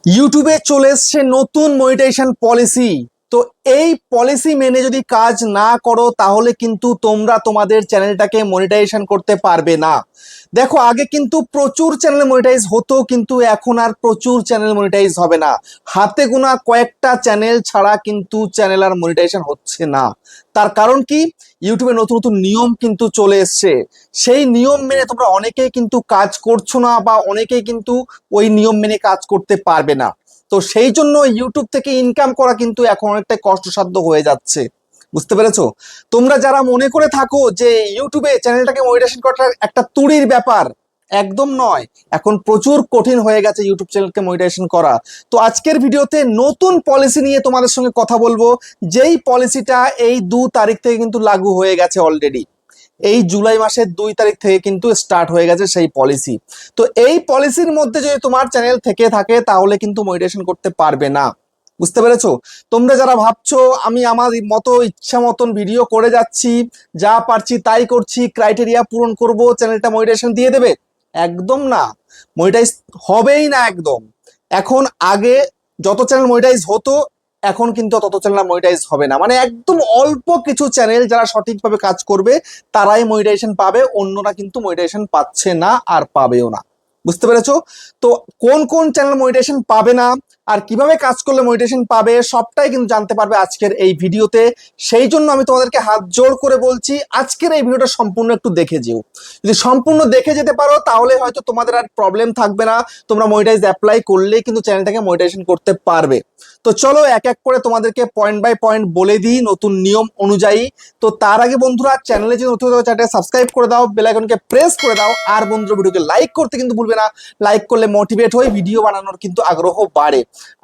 ইউটিউবে চলে এসছে নতুন মনিটাইজেশন পলিসি। তো এই পলিসি মেনে যদি কাজ না করো তাহলে কিন্তু তোমরা তোমাদের চ্যানেলটাকে মনিটাইজেশন করতে পারবে না। দেখো, আগে কিন্তু প্রচুর চ্যানেল মনিটাইজ হতো, কিন্তু এখন আর প্রচুর চ্যানেল মনিটাইজ হবে না। হাতে গোনা কয়েকটা চ্যানেল ছাড়া কিন্তু চ্যানেল আর মনিটাইজেশন হচ্ছে না। তার কারণ কি? ইউটিউবে নতুন নতুন নিয়ম কিন্তু চলে এসছে। সেই নিয়ম মেনে তোমরা অনেকেই কিন্তু কাজ করছো না, বা অনেকেই কিন্তু ওই নিয়ম মেনে কাজ করতে পারবে না। তো সেই জন্য ইউটিউব থেকে ইনকাম করা কিন্তু এখন অনেকটা কষ্টসাধ্য হয়ে যাচ্ছে। বুঝতে পেরেছো? তোমরা যারা মনে করে থাকো যে ইউটিউবে চ্যানেলটাকে মনিটাইজেশন করাটা একটা তুড়ির ব্যাপার, একদম নয়। এখন প্রচুর কঠিন হয়ে গেছে ইউটিউব চ্যানেলকে মনিটাইজেশন করা। তো আজকের ভিডিওতে নতুন পলিসি নিয়ে তোমাদের সঙ্গে কথা বলবো, যেই পলিসিটা এই 2 তারিখ থেকে কিন্তু লাগু হয়ে গেছে অলরেডি। এই জুলাই মাসের 2 তারিখ থেকে কিন্তু স্টার্ট হয়ে গেছে সেই পলিসি। তো এই পলিসির মধ্যে যদি তোমার চ্যানেল থেকে থাকে তাহলে কিন্তু মনিটাইজেশন করতে পারবে না। বুঝতে পেরেছো? তোমরা যারা ভাবছো আমি আমার মতো ইচ্ছা মতন ভিডিও করে যাচ্ছি, যা পারছি তাই করছি, ক্রাইটেরিয়া পূরণ করব, চ্যানেলটা মনিটাইজেশন দিয়ে দেবে, একদম না। মনিটাইজ হবেই না একদম। এখন আগে যত চ্যানেল মনিটাইজ হতো, এখন কিন্তু তত চ্যানেল মনিটাইজ হবে না। মানে একদম অল্প কিছু চ্যানেল যারা সঠিকভাবে কাজ করবে তারাই মনিটাইজেশন পাবে, অন্যরা কিন্তু মনিটাইজেশন পাচ্ছে না আর পাবেও না। বুঝতে পেরেছো? তো কোন কোন চ্যানেল মনিটাইজেশন পাবে না আর কিভাবে কাজ করলে মনিটাইজেশন পাবে সবটাই কিন্তু জানতে পারবে আজকের এই ভিডিওতে। সেই জন্য আমি তোমাদেরকে হাত জোড় করে বলছি, আজকের এই ভিডিওটা সম্পূর্ণ একটু দেখে যেও। যদি সম্পূর্ণ দেখে যেতে পারো তাহলে হয়তো তোমাদের আর প্রবলেম থাকবে না, তোমরা মনিটাইজ অ্যাপ্লাই করলেই কিন্তু চ্যানেলটাকে মনিটাইজেশন করতে পারবে। তো চলো এক এক করে তোমাদেরকে পয়েন্ট বাই পয়েন্ট বলে দিই নতুন নিয়ম অনুযায়ী। তো তার আগে বন্ধুরা, চ্যানেলে যে নতুন চ্যানেলটাকে সাবস্ক্রাইব করে দাও, বেল আইকনকে প্রেস করে দাও, আর বন্ধুরা ভিডিওকে লাইক করতে কিন্তু ভুলবে না। লাইক করলে মোটিভেট হয়ে ভিডিও বানানোর কিন্তু আগ্রহ বাড়ে।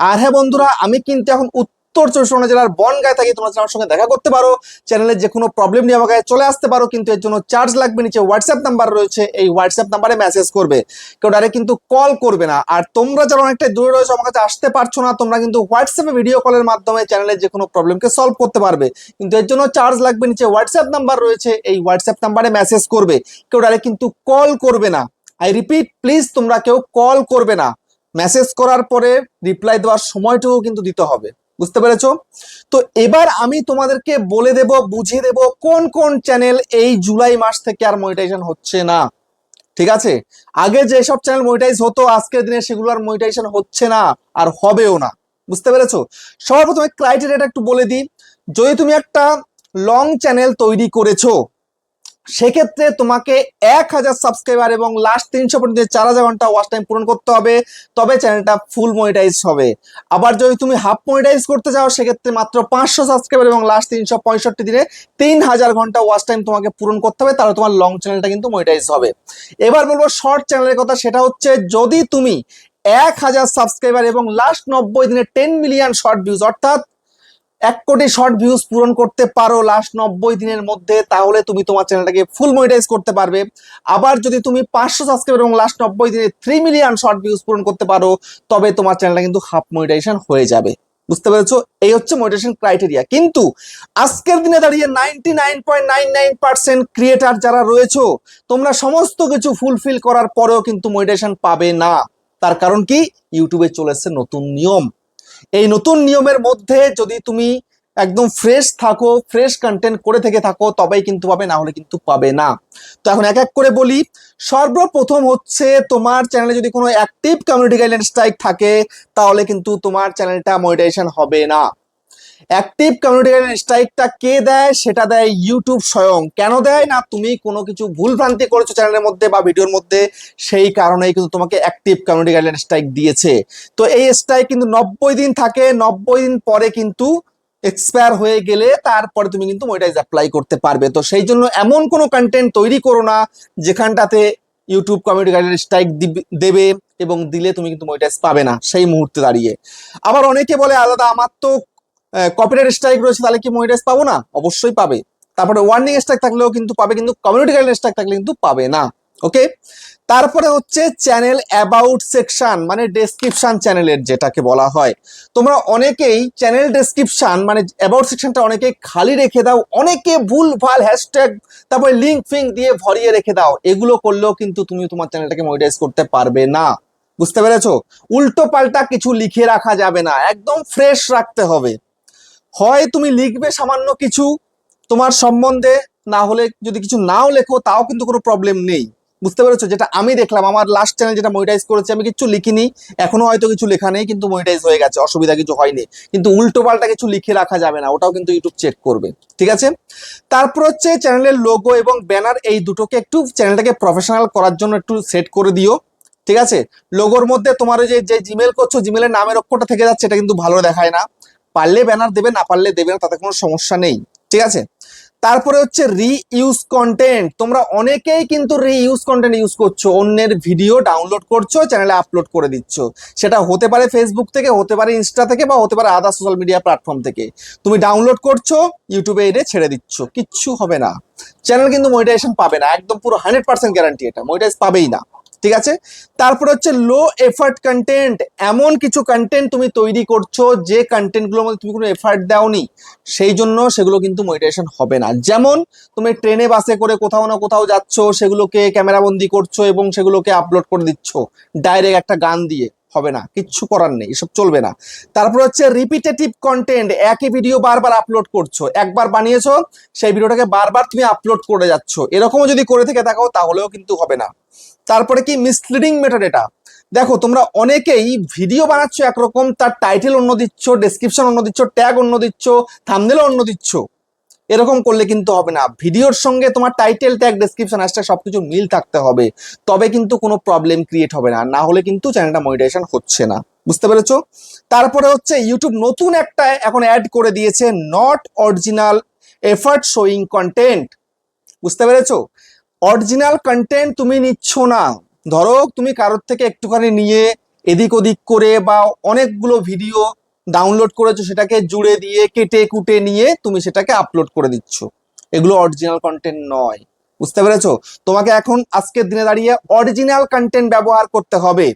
আর হ্যাঁ বন্ধুরা, আমি কিন্তু এখন উত্তর চব্বিশ পরগনা জেলার বনগাঁয় থাকি। তোমরা আমার সঙ্গে দেখা করতে পারো, চ্যানেলের যে কোনো প্রবলেম নিয়ে আমার কাছে চলে আসতে পারো, কিন্তু এর জন্য চার্জ লাগবে। নিচে হোয়াটসঅ্যাপ নাম্বার রয়েছে, এই হোয়াটসঅ্যাপ নাম্বারে মেসেজ করবে, কেউ ডাইরেক্ট কিন্তু কল করবে না। আর তোমরা যারা অনেকটা দূরে রয়েছে, আমার কাছে আসতে পারছো না, তোমরা কিন্তু হোয়াটসঅ্যাপে ভিডিও কলের মাধ্যমে চ্যানেলের যে কোনো প্রবলেমকে সলভ করতে পারবে, কিন্তু এর জন্য চার্জ লাগবে। নিচে হোয়াটসঅ্যাপ নাম্বার রয়েছে, এই হোয়াটসঅ্যাপ নাম্বারে মেসেজ করবে, কেউ ডাইরেক্ট কিন্তু কল করবে না। আই রিপিট, প্লিজ তোমরা কেউ কল করবে না। মেসেজ করার পরে রিপ্লাই দেওয়ার সময়টুকু কিন্তু দিতে হবে। বুঝতে পেরেছো? তো এবার আমি তোমাদেরকে বলে দেব, বুঝিয়ে দেব কোন কোন চ্যানেল এই জুলাই মাস থেকে আর মনিটাইজেশন হচ্ছে না। ঠিক আছে? আগে যেসব চ্যানেল মনিটাইজ হতো আজকের দিনে সেগুলো আর মনিটাইজেশন হচ্ছে না, আর হবেও না। বুঝতে পেরেছো? সবার প্রথমে ক্রাইটেরিয়াটা একটু বলে দিই। যদি তুমি একটা লং চ্যানেল তৈরি করেছো, সেক্ষেত্রে তোমাকে 1000 সাবস্ক্রাইবার এবং লাস্ট 300 ঘন্টা 4000 ঘন্টা ওয়াচ টাইম পূরণ করতে হবে, তবে চ্যানেলটা ফুল মনিটাইজ হবে। আবার যদি তুমি হাফ মনিটাইজ করতে চাও, সেক্ষেত্রে মাত্র 500 সাবস্ক্রাইবার এবং লাস্ট 365 দিনে 3000 ঘন্টা ওয়াচ টাইম তোমাকে পূরণ করতে হবে, তাহলে তোমার লং চ্যানেলটা কিন্তু মনিটাইজ হবে। এবার বলবো শর্ট চ্যানেলের কথা। সেটা হচ্ছে, যদি তুমি 1000 সাবস্ক্রাইবার এবং লাস্ট 90 দিনে 10 মিলিয়ন শর্ট ভিউজ, অর্থাৎ 1 কোটি শর্ট ভিউজ পূরণ করতে পারো লাস্ট 90 দিনের মধ্যে, তাহলে তুমি তোমার চ্যানেলটাকে ফুল মনিটাইজ করতে পারবে। আবার যদি তুমি 500 সাবস্ক্রাইবার এবং লাস্ট 90 দিনে 3 মিলিয়ন শর্ট ভিউজ পূরণ করতে পারো, তবে তোমার চ্যানেলটা কিন্তু হাফ মনিটাইজেশন হয়ে যাবে। বুঝতে পেরেছো? এই হচ্ছে মনিটাইজেশন ক্রাইটেরিয়া। কিন্তু আজকের দিনে দাঁড়িয়ে 99.99% ক্রিয়েটার যারা রয়েছে, তোমরা সমস্ত কিছু ফুলফিল করার পরেও কিন্তু মনিটাইজেশন পাবে না। তার কারণ কি? ইউটিউবে চলে এসেছে নতুন নিয়ম। এই নতুন নিয়মের মধ্যে যদি তুমি একদম ফ্রেশ থাকো, ফ্রেশ কন্টেন্ট করে থেকে থাকো, তবেই কিন্তু পাবে, না হলে কিন্তু পাবে না। তো এখন এক এক করে বলি। সর্বপ্রথম হচ্ছে, তোমার চ্যানেলে যদি কোনো অ্যাক্টিভ কমিউনিটি গাইডলাইন স্ট্রাইক থাকে, তাহলে কিন্তু তোমার চ্যানেলটা মনিটাইজেশন হবে না। অ্যাক্টিভ কমিউনিটি গাইডলাইন স্ট্রাইকটা কে দেয়? সেটা দেয় ইউটিউব স্বয়ং। কেন দেয়? না তুমি কোনো কিছু ভুল ভ্রান্তি করেছো চ্যানেলের মধ্যে বা ভিডিওর মধ্যে, সেই কারণেই কিন্তু তোমাকে অ্যাক্টিভ কমিউনিটি গাইডলাইন স্ট্রাইক দিয়েছে। তো এই স্ট্রাইক কিন্তু 90 দিন থাকে। 90 দিন পরে কিন্তু এক্সপায়ার হয়ে গেলে তারপরে তুমি কিন্তু মনিটাইজ অ্যাপ্লাই করতে পারবে। তো সেই জন্য এমন কোনো কন্টেন্ট তৈরি করো না যেখানটাতে ইউটিউব কমিউনিটি গাইডলাইন স্ট্রাইক দেবে, এবং দিলে তুমি কিন্তু মনিটাইজ পাবে না সেই মুহূর্তে দাঁড়িয়ে। আবার অনেকে বলে, আলাদা আমার তো কপিরাইট স্ট্রাইক রয়েছে, তাহলে কি মনিটাইজ পাবো না? অবশ্যই পাবে। তারপরে ওয়ার্নিং স্ট্রাইক থাকলেও কিন্তু পাবে, কিন্তু কমিউনিটি গাইডলাইন স্ট্রাইক থাকলে কিন্তু পাবে না। ওকে। তারপরে হচ্ছে চ্যানেল অ্যাবাউট সেকশন, মানে ডেসক্রিপশন চ্যানেলের যেটাকে বলা হয়। তোমরা অনেকেই চ্যানেল ডেসক্রিপশন মানে অ্যাবাউট সেকশনটা অনেকে খালি রেখে দাও, অনেকে ভুল ভাল হ্যাশট্যাগ তারপরে লিঙ্ক ফিঙ্ক দিয়ে ভরিয়ে রেখে দাও। এগুলো করলেও কিন্তু তুমি তোমার চ্যানেলটাকে মনিটাইজ করতে পারবে না। বুঝতে পেরেছো? উল্টো পাল্টা কিছু লিখে রাখা যাবে না, একদম ফ্রেশ রাখতে হবে। হয় তুমি লিখবে সামান্য কিছু তোমার সম্বন্ধে, না হলে যদি কিছু নাও লেখো তাও কিন্তু কোনো প্রবলেম নেই। বুঝতে পেরেছো? যেটা আমি দেখলাম আমার লাস্ট চ্যানেল যেটা মনিটাইজ করেছে, আমি কিছু লিখিনি, এখনো হয়তো কিছু লেখা নেই, কিন্তু মনিটাইজ হয়ে গেছে, অসুবিধা কিছু হয়নি। কিন্তু উল্টো পাল্টা কিছু লিখে রাখা যাবে না, ওটাও কিন্তু ইউটিউব চেক করবে। ঠিক আছে? তারপর হচ্ছে চ্যানেলের লোগো এবং ব্যানার, এই দুটোকে একটু চ্যানেলটাকে প্রফেশনাল করার জন্য একটু সেট করে দিও। ঠিক আছে? লোগোর মধ্যে তোমার ওই যে যে জিমেল করছো, জিমেলের নামের অক্ষরটা থেকে যাচ্ছে, এটা কিন্তু ভালো দেখায় না। পারলে ব্যানার দেবে, না পারলে দেবে না, তাতে কোনো সমস্যা নেই। ঠিক আছে? তারপরে হচ্ছে রিইউজ কন্টেন্ট। তোমরা অনেকেই কিন্তু রিইউজ কন্টেন্ট ইউজ করছো, অন্যের ভিডিও ডাউনলোড করছো, চ্যানেলে আপলোড করে দিচ্ছ। সেটা হতে পারে ফেসবুক থেকে, হতে পারে ইনস্টা থেকে, বা হতে পারে আদার সোশ্যাল মিডিয়া প্ল্যাটফর্ম থেকে। তুমি ডাউনলোড করছো, ইউটিউবে এনে ছেড়ে দিচ্ছ, কিচ্ছু হবে না। চ্যানেল কিন্তু মনিটাইজেশন পাবে না, একদম পুরো 100% গ্যারান্টি, এটা মনিটাইজ পাবেই না। ঠিক আছে? তারপর হচ্ছে লো এফার্ট কন্টেন্ট। এমন কিছু কন্টেন্ট তুমি তৈরি করছো যে কন্টেন্টগুলোর মধ্যে তুমি কোনো এফার্ট দাওনি, সেই জন্য সেগুলো কিন্তু মনিটাইজেশন হবে না। যেমন তুমি ট্রেনে বাসে করে কোথাও না কোথাও যাচ্ছ, সেগুলোকে ক্যামেরা বন্দি করছো এবং সেগুলোকে আপলোড করে দিচ্ছ ডাইরেক্ট একটা গান দিয়ে, হবে না, কিচ্ছু করার নেই, এসব চলবে না। তারপর হচ্ছে রিপিটেটিভ কন্টেন্ট। একই ভিডিও বারবার আপলোড করছো, একবার বানিয়েছো সেই ভিডিওটাকে বারবার তুমি আপলোড করে যাচ্ছ, এরকমও যদি করে থেকে থাকো তাহলেও কিন্তু হবে না। তারপরে কি মিসলিডিং মেথড, এটা দেখো তোমরা অনেকেই ভিডিও বানাচ্ছ একরকম, তার টাইটেল অন্য দিচ্ছ, ডেসক্রিপশন অন্য দিচ্ছ, ট্যাগ অন্য দিচ্ছ, থাম্বনেল অন্য দিচ্ছ। এরকম করলে কিন্তু হবে না। ভিডিওর সঙ্গে তোমার টাইটেল, ট্যাগ, ডেসক্রিপশন, হ্যাশট্যাগ সবকিছু মিল থাকতে হবে, তবে কিন্তু কোনো প্রবলেম ক্রিয়েট হবে না, না হলে কিন্তু চ্যানেলটা মনিটাইজেশন হচ্ছে না। বুঝতে পেরেছো? তারপরে হচ্ছে ইউটিউব নতুন একটা এখন অ্যাড করে দিয়েছে, not original effort showing content. বুঝতে পেরেছো? অরিজিনাল কন্টেন্ট তুমি নিচ্ছ না। ধরো তুমি কারোর থেকে একটুখানি নিয়ে এদিক ওদিক করে বা অনেকগুলো ভিডিও ডাউনলোড করেছো, সেটাকে জুড়ে দিয়ে কেটে কুটে নিয়ে তুমি সেটাকে আপলোড করে দিচ্ছ, এগুলো অরিজিনাল কন্টেন্ট নয়। বুঝতে পেরেছো? তোমাকে এখন আজকের দিনে দাঁড়িয়ে অরিজিনাল কন্টেন্ট ব্যবহার করতে হবে।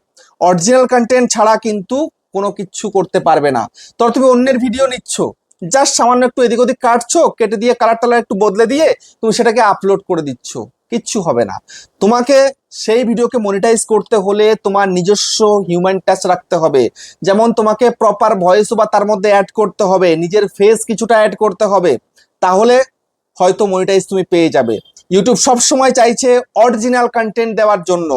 অরিজিনাল কন্টেন্ট ছাড়া কিন্তু কোনো কিছু করতে পারবে না। ধরো তুমি অন্যের ভিডিও নিচ্ছ, জাস্ট সামান্য একটু এদিক ওদিক কাটছো, কেটে দিয়ে কালার টালার একটু বদলে দিয়ে তুমি সেটাকে আপলোড করে দিচ্ছ, কিচ্ছু হবে না। তোমাকে সেই ভিডিওকে মনিটাইজ করতে হলে তোমার নিজস্ব হিউম্যান টাচ রাখতে হবে। যেমন তোমাকে প্রপার ভয়েস ওভার তার মধ্যে অ্যাড করতে হবে, নিজের ফেস কিছুটা অ্যাড করতে হবে, তাহলে হয়তো মনিটাইজ তুমি পেয়ে যাবে। ইউটিউব সব সময় চাইছে অরিজিনাল কন্টেন্ট দেওয়ার জন্য,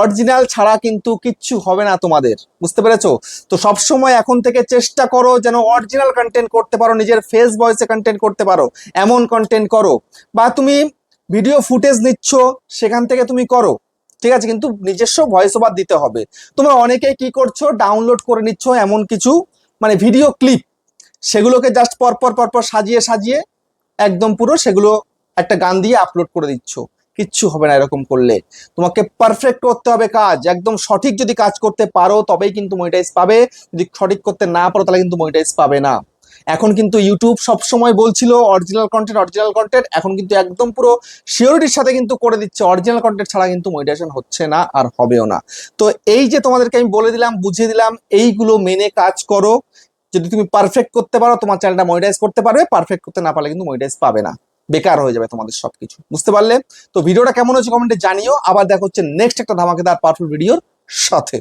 অরিজিনাল ছাড়া কিন্তু কিচ্ছু হবে না তোমাদের। বুঝতে পেরেছো? তো সব সময় এখন থেকে চেষ্টা করো যেন অরিজিনাল কন্টেন্ট করতে পারো, নিজের ফেস ভয়েসে কন্টেন্ট করতে পারো, এমন কন্টেন্ট করো। বা তুমি ভিডিও ফুটেজ নিচ্ছ, সেখান থেকে তুমি করো, ঠিক আছে, কিন্তু নিজস্ব ভয়েস ওভার দিতে হবে। তোমরা অনেকেই কি করছো, ডাউনলোড করে নিচ্ছ এমন কিছু মানে ভিডিও ক্লিপ, সেগুলোকে জাস্ট পরপর পরপর সাজিয়ে সাজিয়ে একদম পুরো সেগুলো একটা গান দিয়ে আপলোড করে দিচ্ছ, কিচ্ছু হবে না এরকম করলে। তোমাকে পারফেক্ট করতে হবে কাজ, একদম সঠিক যদি কাজ করতে পারো তবেই কিন্তু মনিটাইজ পাবে, যদি সঠিক করতে না পারো তাহলে কিন্তু মনিটাইজ পাবে না। এখন কিন্তু ইউটিউব সব সময় বলছিল অরিজিনাল কন্টেন্ট অরিজিনাল কন্টেন্ট, এখন কিন্তু একদম পুরো সিওরিটির সাথে কিন্তু করে দিচ্ছে অরিজিনাল কন্টেন্ট ছাড়া কিন্তু মনিটাইজেশন হচ্ছে না, আর হবেও না। তো এই যে তোমাদেরকে আমি বলে দিলাম, বুঝিয়ে দিলাম, এইগুলো মেনে কাজ করো। যদি তুমি পারফেক্ট করতে পারো তোমার চ্যানেলটা মনিটাইজ করতে পারবে, পারফেক্ট করতে না পারলে কিন্তু মনিটাইজ পাবে না, বেকার হয়ে যাবে তোমাদের সবকিছু। বুঝতে পারলে? তো ভিডিওটা কেমন হচ্ছে কমেন্টে জানিও। আবার দেখা হচ্ছে নেক্সট একটা ধামাকেদার পাওয়ারফুল ভিডিওর সাথে।